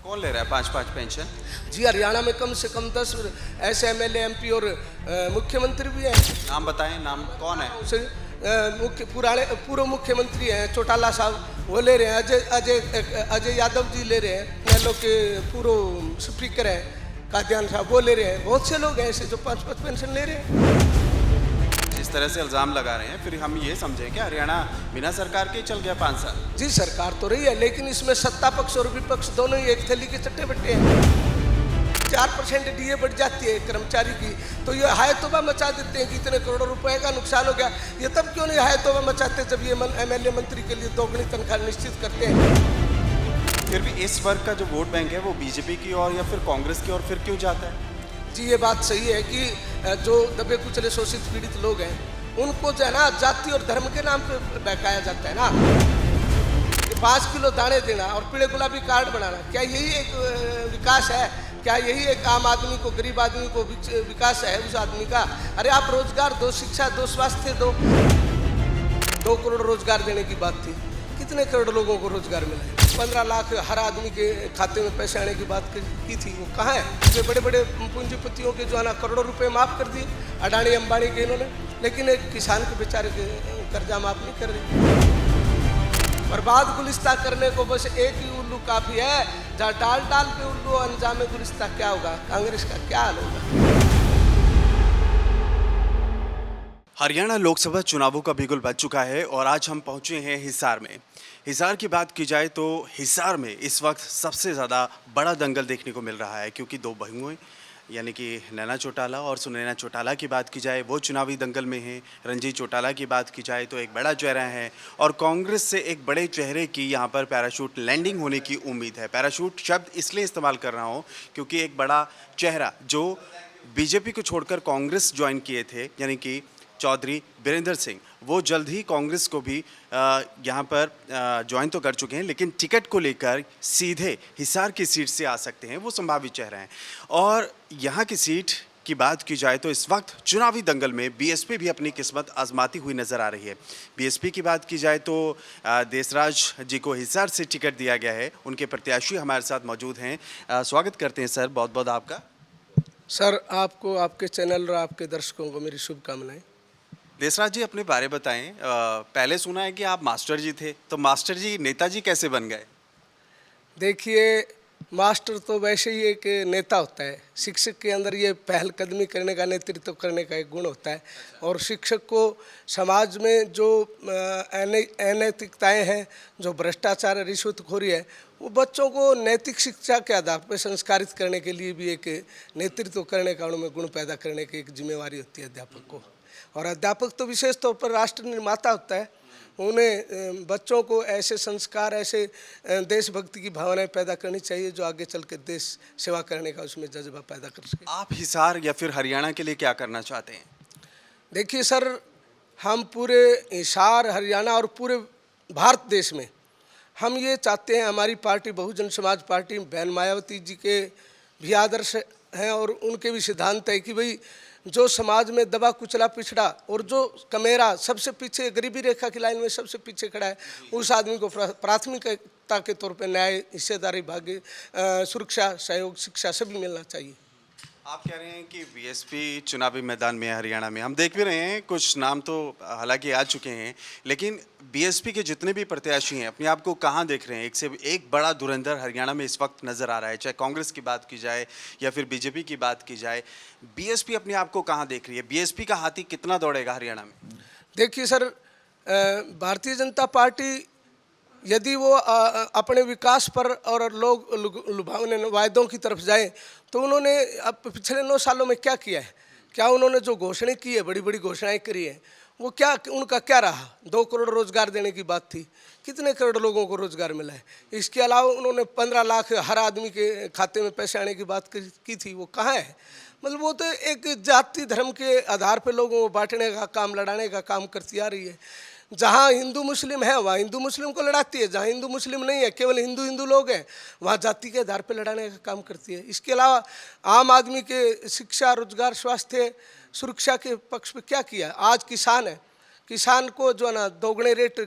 कौन ले रहा है 5-5 पेंशन? जी हरियाणा में कम से कम 10 ऐसे एमएलए एमपी और मुख्यमंत्री भी हैं। नाम बताएं, नाम कौन है? उसे पूर्व मुख्यमंत्री हैं चौटाला साहब, वो ले रहे हैं। अजय यादव जी ले रहे हैं। नेलो के पूर्व स्पीकर हैं कादियान साहब, वो ले रहे हैं। बहुत से लोग हैं ऐसे जो 5-5 पेंशन ले रहे हैं। इस तरह से इल्ज़ाम लगा रहे हैं, फिर हम ये समझें कि हरियाणा बिना सरकार के ही चल गया 5 साल। जी सरकार तो रही है, लेकिन इसमें सत्ता पक्ष और विपक्ष दोनों ही एक थैली के चट्टे बट्टे हैं। 4% डीए बढ़ जाती है कर्मचारी की, तो ये हाय तौबा मचा देते हैं कि इतने करोड़ों रुपए का नुकसान हो गया। ये तब क्यों नहीं हाय तौबा मचाते जब ये एमएलए मंत्री के लिए दोगुनी तनख्वाह निश्चित करते हैं। फिर भी इस वर्ग का जो वोट बैंक है वो बीजेपी की ओर या फिर कांग्रेस की ओर फिर क्यों जाता है? जी ये बात सही है कि जो दबे कुचले शोषित पीड़ित लोग हैं उनको जो है ना जाति और धर्म के नाम पे बहकाया जाता है ना। 5 किलो दाने देना और पीले गुलाबी कार्ड बनाना, क्या यही एक विकास है? क्या यही एक आम आदमी को, गरीब आदमी को विकास है उस आदमी का? अरे आप रोजगार दो, शिक्षा दो, स्वास्थ्य दो। 2 करोड़ रोजगार देने की बात थी, कितने करोड़ लोगों को रोजगार मिला है? 15 लाख हर आदमी के खाते में पैसे आने की बात की थी, वो कहाँ है? जो बड़े बड़े पूंजीपतियों के जो है ना करोड़ों रुपए माफ कर दिए, अडानी अंबानी के इन्होंने, लेकिन एक किसान के बेचारे के कर्जा माफ नहीं कर रहे। बर्बाद गुलिस्ता करने को बस एक ही उल्लू काफी है, जहाँ डाल डाल पे उल्लू, अंजाम गुलिस्ता क्या होगा? कांग्रेस का क्या हाल होगा? हरियाणा लोकसभा चुनावों का बिगुल बज चुका है और आज हम पहुंचे हैं हिसार में। हिसार की बात की जाए तो हिसार में इस वक्त सबसे ज़्यादा बड़ा दंगल देखने को मिल रहा है, क्योंकि 2 बहुएं यानी कि नैना चौटाला और सुनैना चौटाला की बात की जाए वो चुनावी दंगल में है। रंजीत चौटाला की बात की जाए तो एक बड़ा चेहरा है और कांग्रेस से एक बड़े चेहरे की यहाँ पर पैराशूट लैंडिंग होने की उम्मीद है। पैराशूट शब्द इसलिए इस्तेमाल कर रहा हूँ क्योंकि एक बड़ा चेहरा जो बीजेपी को छोड़कर कांग्रेस ज्वाइन किए थे, यानी कि चौधरी बीरेंद्र सिंह, वो जल्द ही कांग्रेस को भी यहाँ पर ज्वाइन तो कर चुके हैं, लेकिन टिकट को लेकर सीधे हिसार की सीट से आ सकते हैं, वो संभावित चेहरा हैं। और यहाँ की सीट की बात की जाए तो इस वक्त चुनावी दंगल में बीएसपी भी अपनी किस्मत आजमाती हुई नज़र आ रही है। बीएसपी की बात की जाए तो देसराज जी को हिसार से टिकट दिया गया है, उनके प्रत्याशी हमारे साथ मौजूद हैं। स्वागत करते हैं सर, बहुत बहुत आपका। सर आपको, आपके चैनल और आपके दर्शकों को मेरी शुभकामनाएं। देसराज जी अपने बारे बताएं। पहले सुना है कि आप मास्टर जी थे, तो मास्टर जी नेताजी कैसे बन गए? देखिए, मास्टर तो वैसे ही एक नेता होता है। शिक्षक के अंदर ये पहलकदमी करने का, नेतृत्व करने का एक गुण होता है। और शिक्षक को समाज में जो अनैतिकताएं हैं, जो भ्रष्टाचार, रिश्वतखोरी है, वो बच्चों को नैतिक शिक्षा के आधार पर संस्कारित करने के लिए भी एक नेतृत्व करने का, उनमें गुण पैदा करने की एक जिम्मेवारी होती है अध्यापक को। और अध्यापक तो विशेष तौर पर राष्ट्र निर्माता होता है। उन्हें बच्चों को ऐसे संस्कार, ऐसे देशभक्ति की भावनाएं पैदा करनी चाहिए जो आगे चल के देश सेवा करने का उसमें जज्बा पैदा कर सके। आप हिसार या फिर हरियाणा के लिए क्या करना चाहते हैं? देखिए सर, हम पूरे हिसार, हरियाणा और पूरे भारत देश में हम ये चाहते हैं, हमारी पार्टी बहुजन समाज पार्टी, बहन मायावती जी के भी आदर्श हैं और उनके भी सिद्धांत है कि भाई जो समाज में दबा कुचला, पिछड़ा और जो कमेरा, सबसे पीछे, गरीबी रेखा की लाइन में सबसे पीछे खड़ा है, उस आदमी को प्राथमिकता के तौर पे न्याय, हिस्सेदारी, भाग्य, सुरक्षा, सहयोग, शिक्षा सभी मिलना चाहिए। आप कह रहे हैं कि बीएसपी चुनावी मैदान में है हरियाणा में। हम देख भी रहे हैं कुछ नाम तो हालांकि आ चुके हैं, लेकिन बीएसपी के जितने भी प्रत्याशी हैं अपने आप को कहाँ देख रहे हैं? एक से एक बड़ा धुरंधर हरियाणा में इस वक्त नज़र आ रहा है, चाहे कांग्रेस की बात की जाए या फिर बीजेपी की बात की जाए। बीएसपी अपने आप को कहाँ देख रही है? बीएसपी का हाथी कितना दौड़ेगा हरियाणा में? देखिए सर, भारतीय जनता पार्टी यदि वो अपने विकास पर और लोग लुभावने वायदों की तरफ जाए तो उन्होंने अब पिछले 9 सालों में क्या किया है? क्या उन्होंने जो घोषणाएं की है, बड़ी बड़ी घोषणाएं करी है, वो क्या, उनका क्या रहा? 2 करोड़ रोजगार देने की बात थी, कितने करोड़ लोगों को रोजगार मिला है? इसके अलावा उन्होंने 15 लाख हर आदमी के खाते में पैसे आने की बात की थी, वो कहाँ है? मतलब वो तो एक जाति धर्म के आधार पर लोगों को बांटने का काम, लड़ाने का काम करती आ रही है। जहाँ हिंदू मुस्लिम है वहाँ हिंदू मुस्लिम को लड़ाती है, जहाँ हिंदू मुस्लिम नहीं है, केवल हिंदू हिंदू लोग हैं, वहाँ जाति के आधार पर लड़ाने का काम करती है। इसके अलावा आम आदमी के शिक्षा, रोजगार, स्वास्थ्य, सुरक्षा के पक्ष पे क्या किया? आज किसान है, किसान को जो है ना दोगुने रेट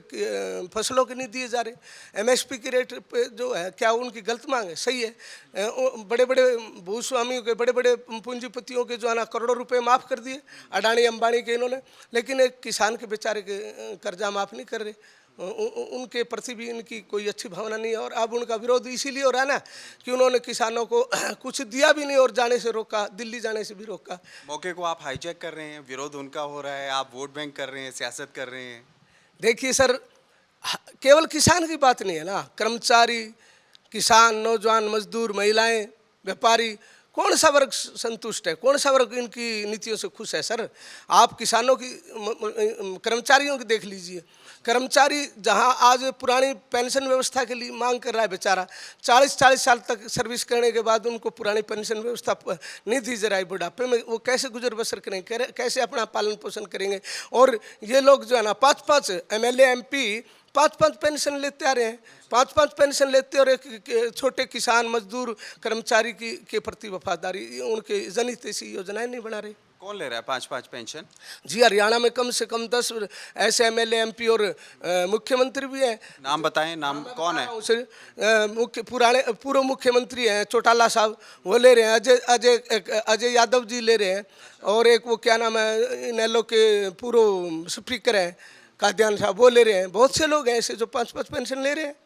फसलों के नहीं दिए जा रहे। एमएसपी के रेट पे जो है, क्या उनकी गलत मांग है? सही है। बड़े बड़े भूस्वामियों के, बड़े बड़े पूंजीपतियों के जो है ना करोड़ों रुपए माफ़ कर दिए, अडानी अंबानी के इन्होंने, लेकिन एक किसान के बेचारे के कर्जा माफ़ नहीं कर रहे। उनके प्रति भी इनकी कोई अच्छी भावना नहीं है। और अब उनका विरोध इसीलिए हो रहा है ना कि उन्होंने किसानों को कुछ दिया भी नहीं और जाने से रोका, दिल्ली जाने से भी रोका। मौके को आप हाईजैक कर रहे हैं, विरोध उनका हो रहा है, आप वोट बैंक कर रहे हैं, सियासत कर रहे हैं। देखिए सर, केवल किसान की बात नहीं है ना, कर्मचारी, किसान, नौजवान, मजदूर, महिलाएं, व्यापारी, कौन सा वर्ग संतुष्ट है? कौन सा वर्ग इनकी नीतियों से खुश है? सर, आप किसानों की, कर्मचारियों की देख लीजिए। कर्मचारी जहां आज पुरानी पेंशन व्यवस्था के लिए मांग कर रहा है बेचारा, 40-40 साल तक सर्विस करने के बाद उनको पुरानी पेंशन व्यवस्था नहीं दी जा रही, बुढ़ापे में वो कैसे गुजर बसर करेंगे, कैसे अपना पालन पोषण करेंगे? और ये लोग जो है ना 5-5 एमएलए एमपी 5-5 पेंशन लेते आ रहे हैं, 5-5 पेंशन लेते, और एक छोटे किसान, मजदूर, कर्मचारी के प्रति वफादारी, उनके जनित ऐसी योजनाएं नहीं बना रहे। कौन ले रहा है 5-5 पेंशन? जी, हरियाणा में कम से कम 10 ऐसे एमएलए एमपी और मुख्यमंत्री भी हैं। नाम बताएं, नाम कौन है? पूर्व मुख्यमंत्री हैं चौटाला साहब, वो ले रहे हैं। अजय यादव जी ले रहे हैं। और एक वो क्या नाम है, इनेलो के पूर्व स्पीकर हैं कादियान साहब, वो ले रहे हैं। बहुत से लोग हैं ऐसे जो 5-5 पेंशन ले रहे हैं।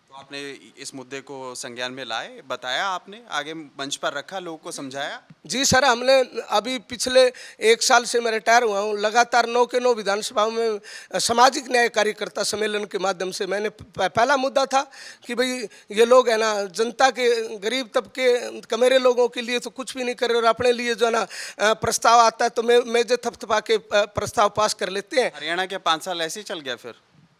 तो आपने इस मुद्दे को संज्ञान में लाए, बताया, आपने आगे मंच पर रखा, लोगों को समझाया? जी सर, हमने अभी पिछले 1 साल से मैं रिटायर हुआ हूँ, लगातार 9 के 9 विधानसभाओं में सामाजिक न्याय कार्यकर्ता सम्मेलन के माध्यम से मैंने पहला मुद्दा था कि भाई ये लोग है ना, जनता के, गरीब तबके, कमेरे लोगों के लिए तो कुछ भी नहीं कर रहे, और अपने लिए जो है ना प्रस्ताव आता है तो मेजे थपथपा के प्रस्ताव पास कर लेते हैं। हरियाणा के 5 साल ऐसे ही चल गया फिर?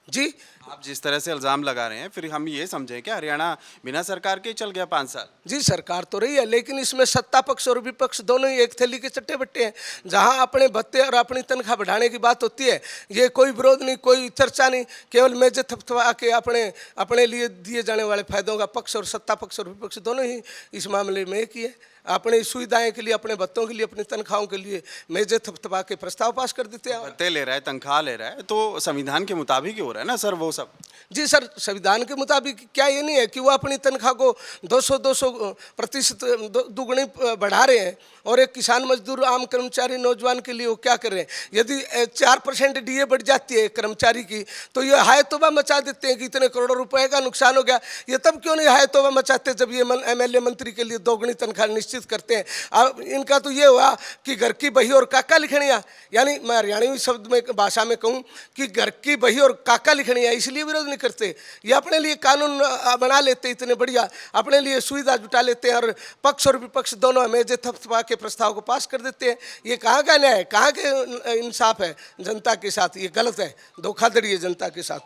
जी, आप जिस तरह से इल्ज़ाम लगा रहे हैं, फिर हम ये समझें कि हरियाणा बिना सरकार के ही चल गया 5 साल? जी, सरकार तो रही है, लेकिन इसमें सत्ता पक्ष और विपक्ष दोनों ही एक थैली के चट्टे बट्टे हैं। जहां अपने भत्ते और अपनी तनख्वाह बढ़ाने की बात होती है, ये कोई विरोध नहीं, कोई चर्चा नहीं, केवल मेजे थपथपा के अपने लिए दिए जाने वाले फायदों का पक्ष और सत्ता पक्ष और विपक्ष दोनों ही इस मामले में एक ही है। अपनी सुविधाएं के लिए, अपने भत्तों के लिए, अपनी तनख्वाहों के लिए मेजे थपथपा के प्रस्ताव पास कर देते हैं। भत्ते ले रहा है, तनख्वाह ले रहा है, तो संविधान के मुताबिक ही हो रहा है ना सर वो सब? जी सर, संविधान के मुताबिक क्या ये नहीं है कि वो अपनी तनख्वाह को 200% दुगनी बढ़ा रहे हैं, और एक किसान, मजदूर, आम कर्मचारी, नौजवान के लिए वो क्या कर रहे हैं? यदि 4% डीए बढ़ जाती है कर्मचारी की, तो ये हाय तौबा मचा देते हैं कि इतने करोड़ों रुपए का नुकसान हो गया। ये तब क्यों नहीं हाय तौबा मचाते जब ये एमएलए मंत्री के लिए दोगुनी तनख्वाह निश्चित करते हैं। अब इनका तो ये हुआ कि घर की बही और काका लिखनिया, यानी मैं हरियाणवी शब्द में, भाषा में कहूँ कि घर की बही और काका लिखनिया, इसलिए विरोध नहीं करते। ये अपने लिए कानून बना लेते इतने बढ़िया, अपने लिए सुविधा जुटा लेते हैं, और पक्ष और विपक्ष दोनों मेजे थपथपा के प्रस्ताव को पास कर देते हैं। ये कहाँ का न्याय है, कहाँ के इंसाफ है जनता के साथ? ये गलत है, धोखाधड़ी है जनता के साथ।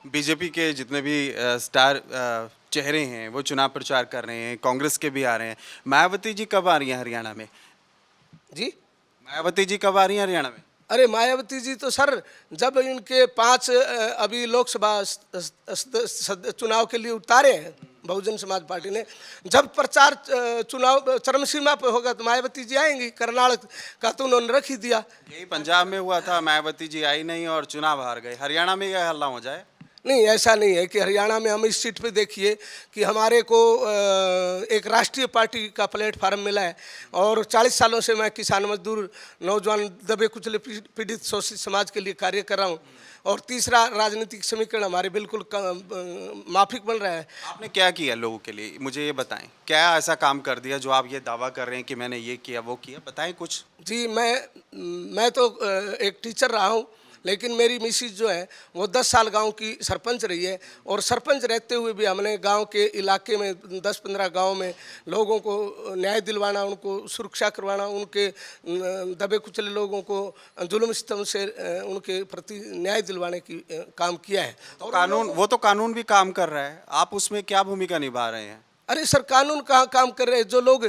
बीजेपी के जितने भी स्टार चेहरे हैं वो चुनाव प्रचार कर रहे हैं, कांग्रेस के भी आ रहे हैं। मायावती जी कब आ रही हैं हरियाणा में? जी, मायावती जी कब आ रही हैं हरियाणा में? अरे मायावती जी तो सर जब इनके 5 अभी लोकसभा चुनाव के लिए उतारे हैं बहुजन समाज पार्टी ने, जब प्रचार चुनाव चरम सीमा पे होगा तो मायावती जी आएंगी। कर्नाटक का तो उन्होंने रख ही दिया। यही पंजाब में हुआ था, मायावती जी आई नहीं और चुनाव हार गए। हरियाणा में यह हल्ला हो जाए? नहीं, ऐसा नहीं है कि हरियाणा में हम इस सीट पे देखिए कि हमारे को एक राष्ट्रीय पार्टी का प्लेटफार्म मिला है, और 40 सालों से मैं किसान, मजदूर, नौजवान, दबे कुचले, पीड़ित, शोषित समाज के लिए कार्य कर रहा हूँ। और तीसरा, राजनीतिक समीकरण हमारे बिल्कुल माफिक बन रहा है। आपने क्या किया लोगों के लिए, मुझे ये बताएं, क्या ऐसा काम कर दिया जो आप ये दावा कर रहे हैं कि मैंने ये किया वो किया? बताएं कुछ। जी, मैं तो एक टीचर रहा हूँ, लेकिन मेरी मिसिज जो है वो 10 साल गांव की सरपंच रही है, और सरपंच रहते हुए भी हमने गांव के इलाके में 10-15 गांव में लोगों को न्याय दिलवाना, उनको सुरक्षा करवाना, उनके दबे कुचले लोगों को जुल्म सितम से उनके प्रति न्याय दिलवाने की काम किया है। तो कानून, वो तो कानून भी काम कर रहा है, आप उसमें क्या भूमिका निभा रहे हैं? अरे सर, कानून कहाँ काम कर रहे हैं? जो लोग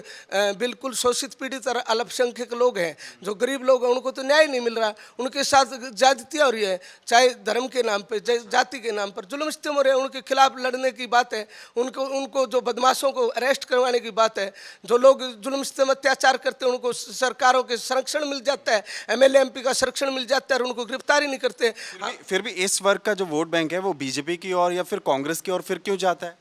बिल्कुल शोषित पीड़ित और अल्पसंख्यक लोग हैं, जो गरीब लोग हैं, उनको तो न्याय नहीं मिल रहा, उनके साथ ज्यादतियाँ हो रही है, चाहे धर्म के नाम पे, जाति के नाम पर जुल्म सितम हो रहे हैं, उनके खिलाफ लड़ने की बात है, उनको उनको जो बदमाशों को अरेस्ट करवाने की बात है, जो लोग जुल्म सितम अत्याचार करते हैं उनको सरकारों के संरक्षण मिल जाता है, एमएलए एमपी का संरक्षण मिल जाता है और उनको गिरफ्तारी नहीं करते। फिर भी इस वर्ग का जो वोट बैंक है वो बीजेपी की ओर या फिर कांग्रेस की ओर फिर क्यों जाता है?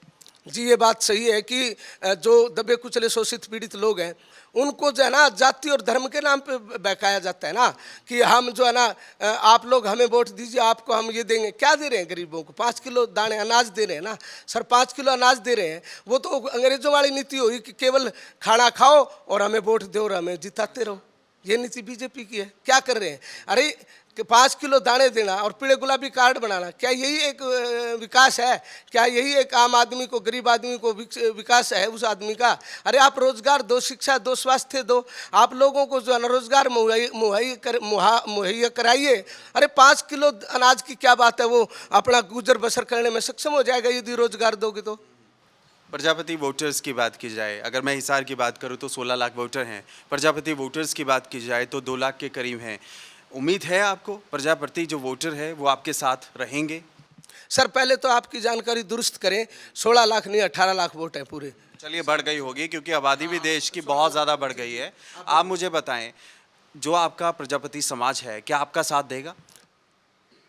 जी, ये बात सही है कि जो दबे कुचले शोषित पीड़ित लोग हैं, उनको जो है ना जाति और धर्म के नाम पे बहकाया जाता है ना, कि हम जो है ना आप लोग हमें वोट दीजिए, आपको हम ये देंगे। क्या दे रहे हैं गरीबों को? 5 किलो दाने अनाज दे रहे हैं ना सर, 5 किलो अनाज दे रहे हैं। वो तो अंग्रेजों वाली नीति हुई कि केवल खाना खाओ और हमें वोट दो और हमें जिताते रहो। ये नीति बीजेपी की है। क्या कर रहे हैं? अरे कि 5 किलो दाने देना और पीले गुलाबी कार्ड बनाना, क्या यही एक विकास है? क्या यही एक आम आदमी को, गरीब आदमी को विकास है उस आदमी का? अरे आप रोजगार दो, शिक्षा दो, स्वास्थ्य दो, आप लोगों को जो है ना रोजगार मुहैया कराइए। अरे 5 किलो अनाज की क्या बात है? वो अपना गुजर बसर करने में सक्षम हो जाएगा यदि रोजगार दोगे तो। प्रजापति वोटर्स की बात की जाए, अगर मैं हिसार की बात करूं तो 16 लाख वोटर हैं। प्रजापति वोटर्स की बात की जाए तो 2 लाख के करीब हैं। उम्मीद है आपको प्रजापति जो वोटर है वो आपके साथ रहेंगे? सर पहले तो आपकी जानकारी दुरुस्त करें, 16 लाख नहीं 18 लाख वोट हैं पूरे। चलिए, बढ़ गई होगी क्योंकि आबादी भी देश की बहुत ज़्यादा बढ़ गई है। आप मुझे बताएं, जो आपका प्रजापति समाज है क्या आपका साथ देगा?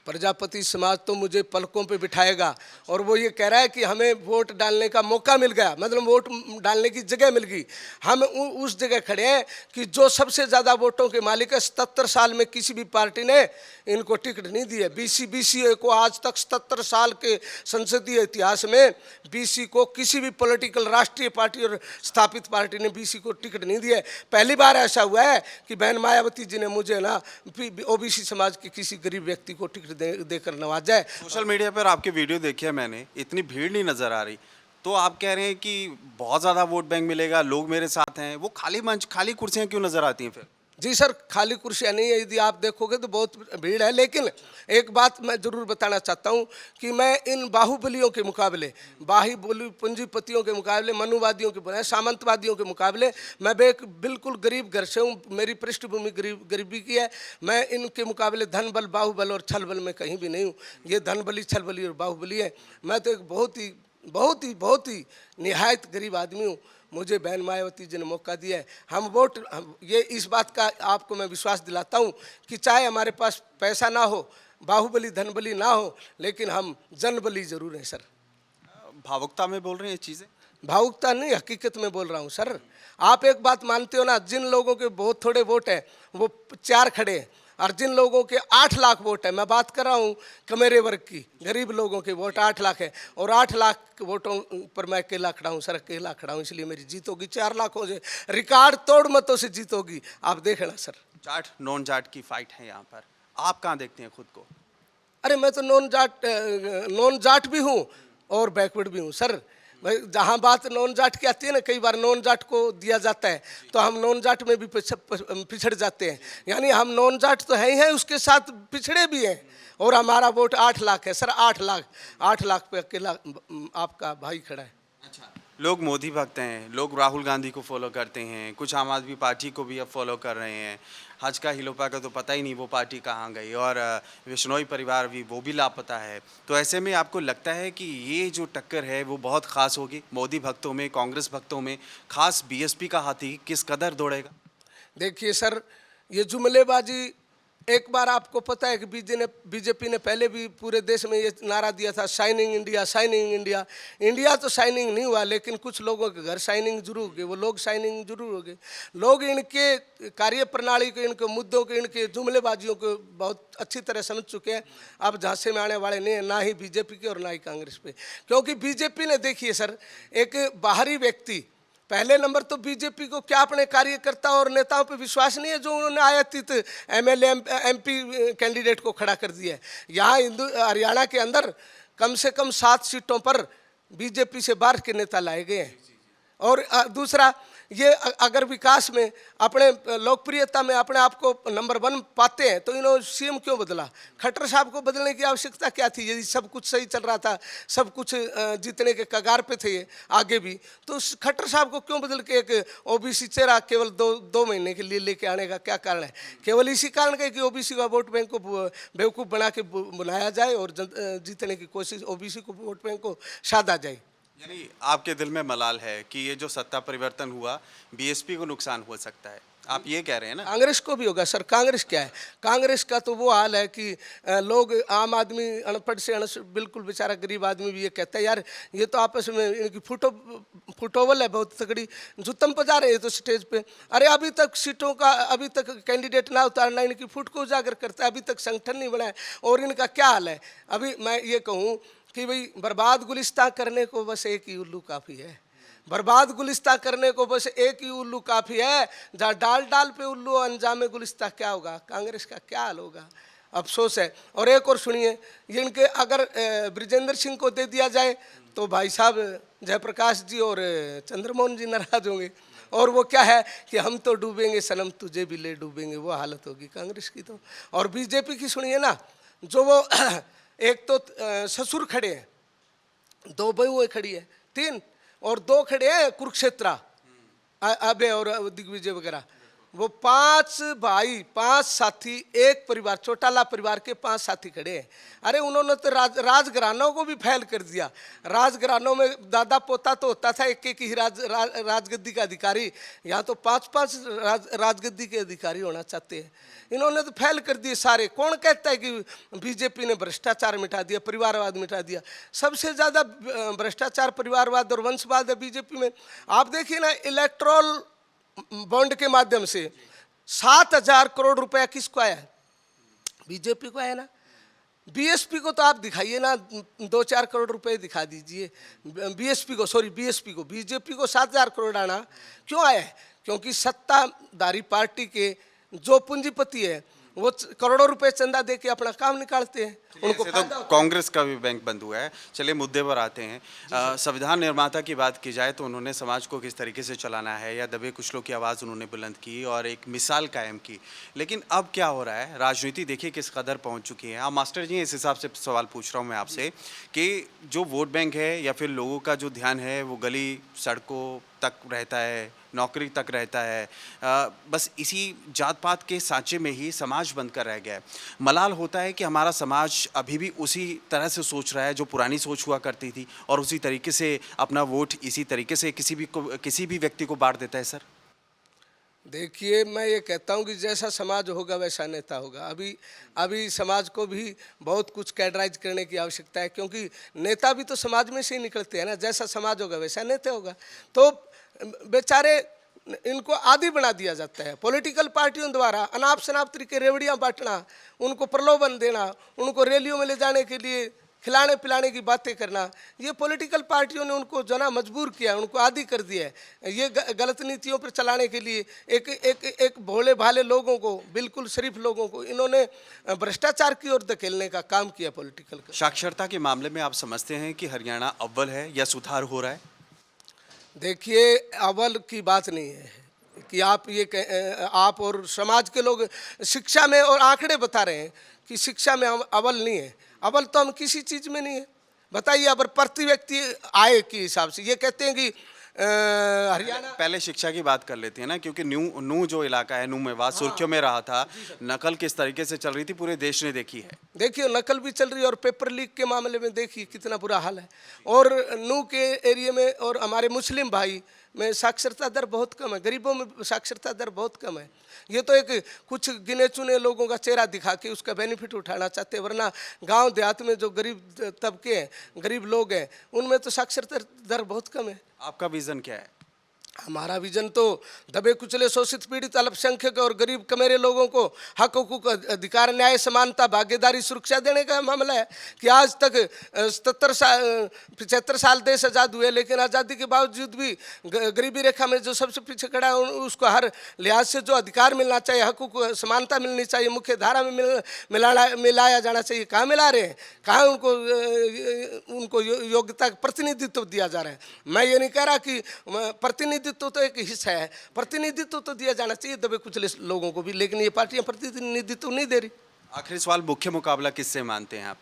प्रजापति समाज तो मुझे पलकों पे बिठाएगा और वो ये कह रहा है कि हमें वोट डालने का मौका मिल गया, मतलब वोट डालने की जगह मिल गई। हम उस जगह खड़े हैं कि जो सबसे ज़्यादा वोटों के मालिक है। 77 साल में किसी भी पार्टी ने इनको टिकट नहीं दी है। बीसी को आज तक 77 साल के संसदीय इतिहास में बीसी को किसी भी पॉलिटिकल राष्ट्रीय पार्टी और स्थापित पार्टी ने बीसी को टिकट नहीं दिया है। पहली बार ऐसा हुआ है कि बहन मायावती जी ने मुझे ना ओबीसी समाज के किसी गरीब व्यक्ति को टिकट देकर नवाजा है। सोशल मीडिया पर आपके वीडियो देखी है मैंने, इतनी भीड़ नहीं नज़र आ रही, तो आप कह रहे हैं कि बहुत ज़्यादा वोट बैंक मिलेगा, लोग मेरे साथ हैं, वो खाली मंच, खाली कुर्सियाँ क्यों नज़र आती हैं फिर? जी सर, खाली कुर्सियाँ नहीं है, यदि आप देखोगे तो बहुत भीड़ है। लेकिन एक बात मैं ज़रूर बताना चाहता हूँ कि मैं इन बाहुबलियों के मुकाबले, बाहुबली पूंजीपतियों के मुकाबले, मनुवादियों के, सामंतवादियों के मुकाबले मैं बिल्कुल गरीब घर से हूँ। मेरी पृष्ठभूमि गरीबी की है। मैं इनके मुकाबले धन बल, बाहुबल और छल बल में कहीं भी नहीं हूँ। ये धन बली, छल बली और बाहुबली है। मैं तो एक बहुत ही निहायत गरीब आदमी हूँ। मुझे बहन मायावती जी ने मौका दिया है। ये इस बात का आपको मैं विश्वास दिलाता हूँ कि चाहे हमारे पास पैसा ना हो, बाहुबली धनबली ना हो, लेकिन हम जनबली जरूर हैं सर। भावुकता में बोल रहे हैं ये चीज़ें? भावुकता नहीं, हकीकत में बोल रहा हूँ सर। आप एक बात मानते हो ना, जिन लोगों के बहुत थोड़े वोट हैं वो 4 खड़े हैं, और जिन लोगों के 8 लाख वोट है, मैं बात कर रहा हूँ कमेरे वर्ग की, गरीब लोगों के वोट 8 लाख है, और 8 लाख वोटों पर मैं अकेला खड़ा हूँ सर, अकेला खड़ा हूँ, इसलिए मेरी जीत होगी 4 लाखों से, रिकॉर्ड तोड़ मतों से जीत होगी। आप देखना सर। जाट नॉन जाट की फाइट है यहाँ पर, आप कहाँ देखते हैं खुद को? अरे मैं तो नॉन जाट भी हूँ और बैकवर्ड भी हूँ सर। भाई जहाँ बात नॉन जाट की आती है ना, कई बार नॉन जाट को दिया जाता है तो हम नॉन जाट में भी पिछड़ जाते हैं। यानी हम नॉन जाट तो है ही हैं, उसके साथ पिछड़े भी हैं। और हमारा वोट 8 लाख है सर, 8 लाख पे अकेला आपका भाई खड़ा है। अच्छा, लोग मोदी भक्त हैं, लोग राहुल गांधी को फॉलो करते हैं, कुछ आम आदमी पार्टी को भी अब फॉलो कर रहे हैं। हजका हिलोपा का तो पता ही नहीं वो पार्टी कहाँ गई, और विश्नोई परिवार भी, वो भी लापता है। तो ऐसे में आपको लगता है कि ये जो टक्कर है वो बहुत ख़ास होगी मोदी भक्तों में, कांग्रेस भक्तों में, खास बीएसपी का हाथी किस कदर दौड़ेगा? देखिए सर, ये जुमलेबाजी, एक बार आपको पता है कि बीजेपी ने पहले भी पूरे देश में ये नारा दिया था, shining India, shining India. India तो शाइनिंग नहीं हुआ, लेकिन कुछ लोगों के घर शाइनिंग जरूर हो गए, वो लोग शाइनिंग जरूर हो गए। लोग इनके कार्य प्रणाली को, इनके मुद्दों को, इनके जुमलेबाजियों को बहुत अच्छी तरह समझ चुके हैं। अब झांसे में आने वाले नहीं है, ना ही बीजेपी के और ना ही कांग्रेस पे। क्योंकि बीजेपी ने, देखिए सर, एक बाहरी व्यक्ति, पहले नंबर तो बीजेपी को क्या अपने कार्यकर्ता और नेताओं पे विश्वास नहीं है जो उन्होंने आयातित एमएलए एमपी कैंडिडेट को खड़ा कर दिया है। यहाँ हरियाणा के अंदर कम से कम 7 सीटों पर बीजेपी से बाहर के नेता लाए गए हैं, और दूसरा ये अगर विकास में अपने लोकप्रियता में अपने आप को नंबर 1 पाते हैं तो इन्होंने सीएम क्यों बदला? खट्टर साहब को बदलने की आवश्यकता क्या थी? यदि सब कुछ सही चल रहा था, सब कुछ जीतने के कगार पे थे ये आगे भी, तो खट्टर साहब को क्यों बदल के एक ओबीसी चेहरा केवल दो महीने के लिए लेके आने का क्या कारण है? केवल इसी कारण का कि ओबीसी का वोट बैंक को बेवकूफ़ बना के बुलाया जाए और जीतने की कोशिश, ओबीसी को वोट बैंक को साधा जाए। यानी आपके दिल में मलाल है कि ये जो सत्ता परिवर्तन हुआ बीएसपी को नुकसान हो सकता है, आप ये कह रहे हैं ना? कांग्रेस को भी होगा सर। कांग्रेस क्या है? कांग्रेस का तो वो हाल है कि लोग, आम आदमी, अनपढ़ से बिल्कुल बेचारा गरीब आदमी भी ये कहता है यार ये तो आपस में इनकी फुटोवल है बहुत तगड़ी, जुतम पजा रहे हैं तो स्टेज पे। अरे अभी तक सीटों का, अभी तक कैंडिडेट ना उतारना इनकी फुट को उजागर करता है, अभी तक संगठन नहीं बना है। और इनका क्या हाल है? अभी मैं ये कहूँ कि भाई बर्बाद गुलिस्तान करने को बस एक ही उल्लू काफ़ी है। बर्बाद गुलिस्तान करने को बस एक ही उल्लू काफ़ी है। जहाँ डाल डाल पे उल्लू, अंजाम गुलिस्तान क्या होगा? कांग्रेस का क्या हाल होगा? अफसोस है। और एक और सुनिए, ये इनके अगर ब्रिजेंद्र सिंह को दे दिया जाए तो भाई साहब जयप्रकाश जी और चंद्रमोहन जी नाराज होंगे। और वो क्या है कि हम तो डूबेंगे सनम तुझे भी ले डूबेंगे, वो हालत होगी कांग्रेस की तो। और बीजेपी की सुनिए ना, जो वो एक तो ससुर खड़े हैं, 2 बहुएं खड़ी है, 3 और 2 खड़े हैं कुरुक्षेत्रा, अबे और दिग्विजय वगैरह। वो 5 भाई, 5 साथी, एक परिवार, चौटाला परिवार के 5 साथी खड़े हैं। अरे उन्होंने तो राजघरानों को भी फैल कर दिया। राजघरानों में दादा पोता तो होता था, एक ही राजगद्दी का अधिकारी। यहाँ तो 5-5 राजगद्दी के अधिकारी होना चाहते हैं। इन्होंने तो फैल कर दिए सारे। कौन कहता है कि बीजेपी ने भ्रष्टाचार मिटा दिया, परिवारवाद मिटा दिया? सबसे ज़्यादा भ्रष्टाचार, परिवारवाद और वंशवाद है बीजेपी में। आप देखिए ना, इलेक्ट्रोल बॉन्ड के माध्यम से 7,000 करोड़ रुपया किसको आया है? बीजेपी को आया ना। बीएसपी को तो आप दिखाइए ना, 2-4 करोड़ रुपए दिखा दीजिए बीएसपी को। बीजेपी को 7,000 करोड़ आना क्यों आया है? क्योंकि सत्ताधारी पार्टी के जो पूंजीपति है वो करोड़ों रुपए चंदा दे के अपना काम निकालते हैं। उनको तो कांग्रेस का भी बैंक बंद हुआ है। चलिए मुद्दे पर आते हैं। संविधान निर्माता की बात की जाए तो उन्होंने समाज को किस तरीके से चलाना है या दबे कुचलों की आवाज़ उन्होंने बुलंद की और एक मिसाल कायम की। लेकिन अब क्या हो रहा है? राजनीति देखिए किस कदर पहुंच चुकी है। आप मास्टर जी, इस हिसाब से सवाल पूछ रहा हूं मैं आपसे कि जो वोट बैंक है या फिर लोगों का जो ध्यान है वो गली सड़कों तक रहता है, नौकरी तक रहता है, बस इसी जात पात के सांचे में ही समाज बनकर रह गया है। मलाल होता है कि हमारा समाज अभी भी उसी तरह से सोच रहा है जो पुरानी सोच हुआ करती थी और उसी तरीके से अपना वोट इसी तरीके से किसी भी व्यक्ति को बांट देता है। सर देखिए, मैं ये कहता हूँ कि जैसा समाज होगा वैसा नेता होगा। अभी समाज को भी बहुत कुछ कैडराइज करने की आवश्यकता है, क्योंकि नेता भी तो समाज में से ही निकलते हैं ना। जैसा समाज होगा वैसा नेता होगा। तो बेचारे इनको आदी बना दिया जाता है पॉलिटिकल पार्टियों द्वारा। अनाप शनाप तरीके रेवड़ियाँ बांटना, उनको प्रलोभन देना, उनको रैलियों में ले जाने के लिए खिलाने पिलाने की बातें करना, ये पॉलिटिकल पार्टियों ने उनको जो ना मजबूर किया, उनको आदी कर दिया है। ये गलत नीतियों पर चलाने के लिए एक भोले भाले लोगों को, बिल्कुल शरीफ लोगों को इन्होंने भ्रष्टाचार की ओर धकेलने का काम किया पॉलिटिकल का। साक्षरता के मामले में आप समझते हैं कि हरियाणा अव्वल है या सुधार हो रहा है? देखिए, अव्वल की बात नहीं है कि आप और समाज के लोग शिक्षा में और आंकड़े बता रहे हैं कि शिक्षा में हम अव्वल नहीं है। अव्वल तो हम किसी चीज़ में नहीं है। बताइए, अगर प्रति व्यक्ति आय के हिसाब से ये कहते हैं कि हरियाणा। पहले शिक्षा की बात कर लेते हैं ना, क्योंकि नू जो इलाका है, नू मेवात सुर्खियों में रहा था। नकल किस तरीके से चल रही थी पूरे देश ने देखी है। देखिए, नकल भी चल रही है और पेपर लीक के मामले में देखिए कितना बुरा हाल है। और नू के एरिया में और हमारे मुस्लिम भाई में साक्षरता दर बहुत कम है, गरीबों में साक्षरता दर बहुत कम है। ये तो एक कुछ गिने चुने लोगों का चेहरा दिखा के उसका बेनिफिट उठाना चाहते हैं, वरना गांव देहात में जो गरीब तबके हैं, गरीब लोग हैं, उनमें तो साक्षरता दर बहुत कम है। आपका विज़न क्या है? हमारा विजन तो दबे कुचले शोषित पीड़ित अल्पसंख्यक और गरीब कमेरे लोगों को हक हकूक अधिकार न्याय समानता भागीदारी सुरक्षा देने का मामला है कि आज तक 75 साल देश आज़ाद हुए, लेकिन आज़ादी के बावजूद भी गरीबी रेखा में जो सबसे पीछे खड़ा है उसको हर लिहाज से जो अधिकार मिलना चाहिए, हकूक समानता मिलनी चाहिए, मुख्य धारा में मिलाया जाना चाहिए, कहाँ मिला रहे हैं, कहाँ उनको योग्यता प्रतिनिधित्व दिया जा रहा है। मैं ये नहीं कह रहा कि प्रतिनिधित्व तो एक हिस्सा है, प्रतिनिधित्व तो दिया जाना चाहिए दबे कुचले लोगों को भी, लेकिन ये पार्टियां प्रतिनिधित्व नहीं दे रही। आखिरी सवाल, मुख्य मुकाबला किससे मानते हैं आप?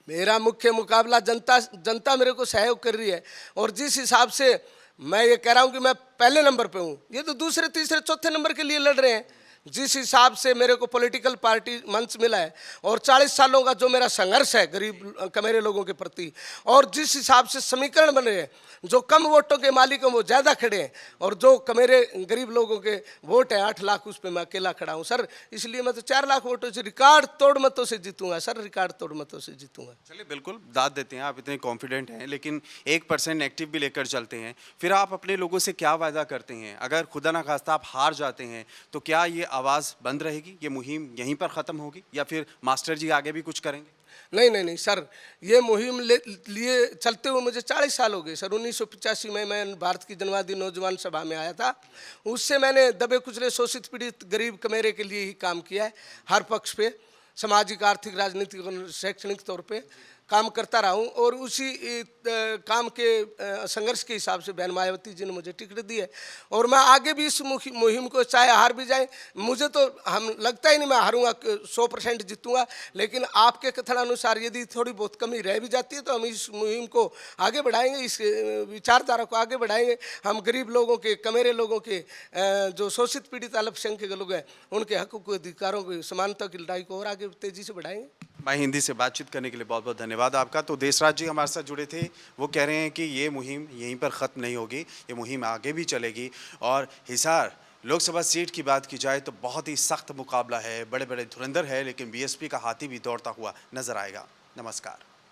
मेरा मुख्य मुकाबला जनता मेरे को सहयोग कर रही है, और जिस हिसाब से मैं ये कह रहा हूँ कि मैं पहले नंबर पे हूँ, ये तो दूसरे तीसरे चौथे नंबर के लिए लड़ रहे हैं। जिस हिसाब से मेरे को पॉलिटिकल पार्टी मंच मिला है और 40 सालों का जो मेरा संघर्ष है गरीब कमेरे लोगों के प्रति, और जिस हिसाब से समीकरण बन रहे हैं, जो कम वोटों के मालिक हैं वो ज़्यादा खड़े हैं, और जो कमेरे गरीब लोगों के वोट हैं 8 लाख, उस पर मैं अकेला खड़ा हूँ सर। इसलिए मैं तो 4 लाख वोटों से रिकॉर्ड तोड़ मतों से जीतूंगा सर, रिकॉर्ड तोड़ मतों से जीतूंगा। चलिए, बिल्कुल दाद देते हैं, आप इतने कॉन्फिडेंट हैं, लेकिन 1% नेगेटिव भी लेकर चलते हैं। फिर आप अपने लोगों से क्या वादा करते हैं? अगर खुदा ना खास्ता आप हार जाते हैं तो क्या ये आवाज़ बंद रहेगी, ये मुहिम यहीं पर ख़त्म होगी, या फिर मास्टर जी आगे भी कुछ करेंगे? नहीं सर, ये मुहिम लिए चलते हुए मुझे 40 साल हो गए सर। 1985 में मैं भारत की जनवादी नौजवान सभा में आया था, उससे मैंने दबे कुचले शोषित पीड़ित गरीब कमेरे के लिए ही काम किया है। हर पक्ष पे सामाजिक, आर्थिक, राजनीतिक और शैक्षणिक तौर पे काम करता रहा हूँ, और उसी काम के संघर्ष के हिसाब से बहन मायावती जी ने मुझे टिकट दी है, और मैं आगे भी इस मुहिम को, चाहे हार भी जाए, मुझे तो हम लगता ही नहीं मैं हारूंगा, 100% जीतूंगा, लेकिन आपके कथन अनुसार यदि थोड़ी बहुत कमी रह भी जाती है तो हम इस मुहिम को आगे बढ़ाएंगे, इस विचारधारा को आगे बढ़ाएंगे। हम गरीब लोगों के, कमेरे लोगों के, जो शोषित पीड़ित अल्पसंख्यक लोग हैं, उनके हकूक अधिकारों की समानता की लड़ाई को और आगे तेजी से बढ़ाएंगे। भाई, हिंदी से बातचीत करने के लिए बहुत बहुत धन्यवाद आपका। तो देशराज जी हमारे साथ जुड़े थे, वो कह रहे हैं कि ये मुहिम यहीं पर ख़त्म नहीं होगी, ये मुहिम आगे भी चलेगी। और हिसार लोकसभा सीट की बात की जाए तो बहुत ही सख्त मुकाबला है, बड़े बड़े धुरंधर है, लेकिन बीएसपी का हाथी भी दौड़ता हुआ नजर आएगा। नमस्कार।